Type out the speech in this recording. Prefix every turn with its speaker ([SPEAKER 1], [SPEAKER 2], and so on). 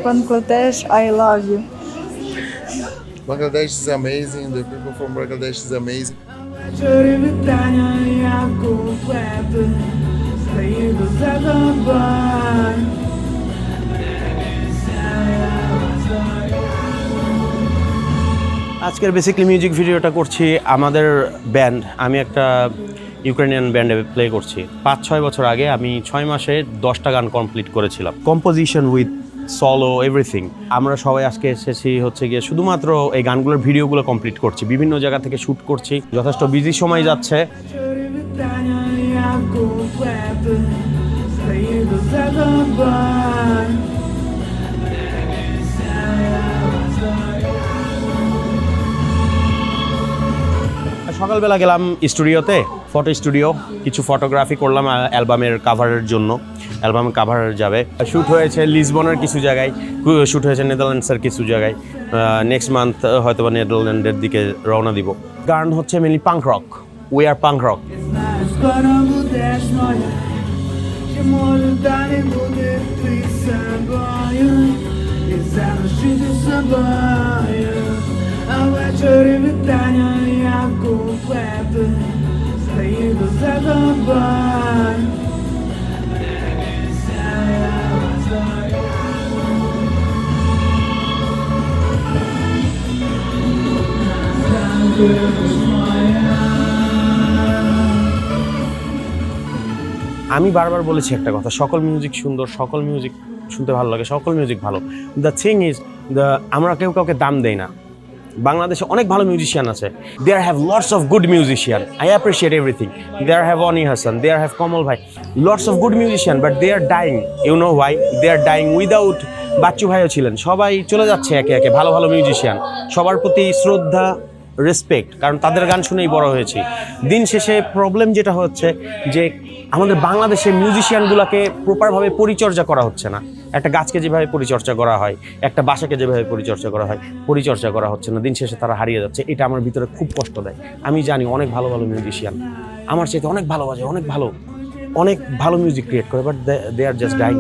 [SPEAKER 1] Bangladesh, I love you.
[SPEAKER 2] Bangladesh is amazing. The people from Bangladesh is amazing.
[SPEAKER 3] আজকের basically music ভিডিওটা করছি আমাদের band. আমি একটা ইউক্রেনিয়ান ব্যান্ডে প্লে করছি। 5-6 বছর আগে আমি 6 মাসে 10টা গান কমপ্লিট করেছিলাম, কম্পোজিশন উইথ সলো এভরিথিং। আমরা সবাই আজকে এসেছি হচ্ছে গিয়ে শুধুমাত্র এই গানগুলোর ভিডিওগুলো কমপ্লিট করছি, বিভিন্ন জায়গা থেকে শ্যুট করছি। যথেষ্ট বিজি সময় যাচ্ছে। সকালবেলা গেলাম স্টুডিওতে, ফটো স্টুডিও, কিছু ফটোগ্রাফি করলাম অ্যালবামের কাভারের জন্য। অ্যালবামের কাভার যাবে। শ্যুট হয়েছে লিসবনের কিছু জায়গায়, শ্যুট হয়েছে নেদারল্যান্ডসের কিছু জায়গায়। নেক্সট মান্থ হয়তো বা নেদারল্যান্ডের দিকে রওনা দিব। গান হচ্ছে mainly punk rock, we are punk rock. আমি বারবার বলেছি একটা কথা, সকল মিউজিক সুন্দর, সকল মিউজিক শুনতে ভালো লাগে, সকল মিউজিক ভালো। দ্য থিং ইজ আমরা কেউ কাউকে দাম দেই না। বাংলাদেশে অনেক ভালো মিউজিশিয়ান আছে। There have lots of good musician, I appreciate everything. There have Oni Hasan, there have Kamal ভাই, lots of good musician, but they are dying. You know why they are dying? Without Bachchu ভাইও ছিলেন, সবাই চলে যাচ্ছে একে একে। ভালো ভালো মিউজিশিয়ান, সবার প্রতি শ্রদ্ধা, রেসপেক্ট, কারণ তাদের গান শুনেই বড় হয়েছি। দিন শেষে প্রবলেম যেটা হচ্ছে যে আমাদের বাংলাদেশে মিউজিশিয়ানগুলোকে প্রপারভাবে পরিচর্যা করা হচ্ছে না। একটা গাছকে যেভাবে পরিচর্যা করা হয়, একটা বাসাকে যেভাবে পরিচর্যা করা হয়, পরিচর্যা করা হচ্ছে না। দিন শেষে তারা হারিয়ে যাচ্ছে। এটা আমার ভিতরে খুব কষ্ট দেয়। আমি জানি অনেক ভালো ভালো মিউজিশিয়ান আমার চাইতে অনেক ভালো বাজে, অনেক ভালো মিউজিক ক্রিয়েট করে, but they are just dyeing.